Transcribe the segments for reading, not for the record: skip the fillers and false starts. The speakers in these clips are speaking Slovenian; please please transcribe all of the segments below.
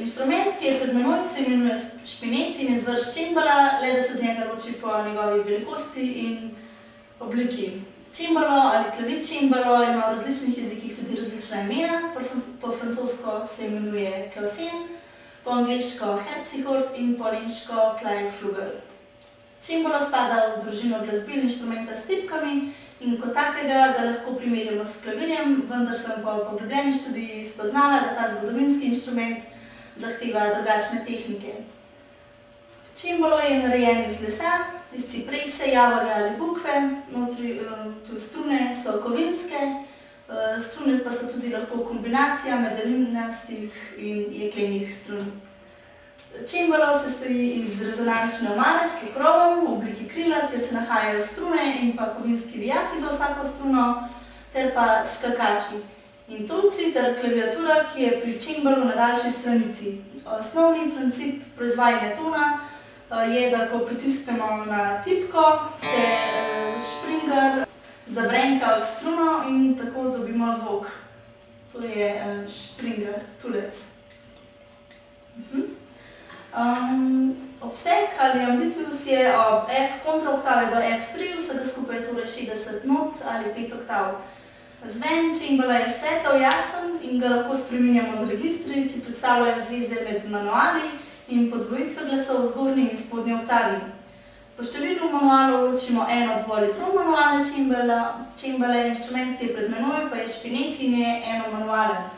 Inštrument, ki je pred menoj, se imenuje špinet in je zvrst čembala, le da se od njega loči po njegovi velikosti in obliki. Čembalo ali klavirčembalo ima v različnih jezikih tudi različna imena, po francosko se imenuje clavecin, po angleško harpsichord in po nemško Kleinflügel. Čembalo spada v družino glasbil inštrumenta s tipkami in kot takega ga lahko primerjamo s klavirjem, vendar sem po poglobljeni študiji spoznala, da ta zgodovinski inštrument zahteva drugačne tehnike. Čembalo je narejen iz lesa, iz ciprese, javorja ali bukve, notri strune so kovinske, strune pa so tudi lahko kombinacija medelinastih in jeklenih strun. Čembalo se stoji iz rezonančne omare s pokrovom v obliki krila, kjer se nahajajo strune in pa kovinski vijaki za vsako struno, ter pa skakači in tulci ter klaviatura, ki je pri čembalu na daljši stranici. Osnovni princip proizvajanja tona je, da ko pritisnemo na tipko, se špringer zabrenka ob struno in tako dobimo zvok. To je špringer, tulec. Obseg ali ambitus je od F kontraoktave do F3, vsega skupaj torej 60 not ali 5 oktav. Zven čembala je svetlo jasen in ga lahko spreminjamo z registri, ki predstavljajo zveze med manuali in podvojitve glasov v zgornji in spodnji oktavi. Po številu manualov ločimo eno, dvo ali tromanualne čembale, inštrument, ki je pred menoj, pa je špinet in je enomanualen.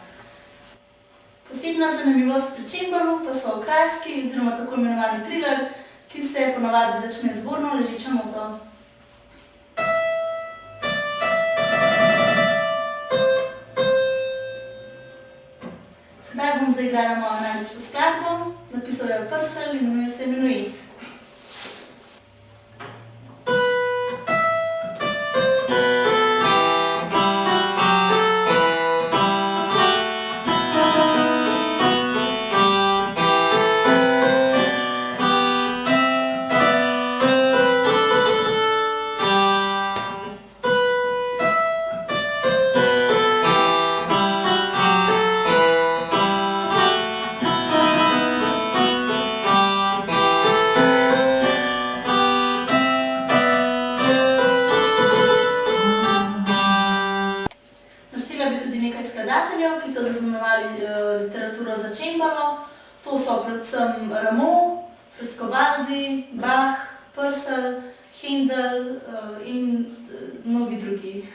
Posebna zanimivost pri čembalu pa so okraski oziroma tako imenovani triller, ki se ponavadi začne z zgornjo ležečo noto. Sedaj bom zaigrala mojo najljubšo skladbo, napisal jo je Purcell, imenuje se Menuet. Ki so zaznamovali literaturo za čembalo. To so predvsem Rameau, Frescobaldi, Bach, Purcell, Händel in mnogi drugi.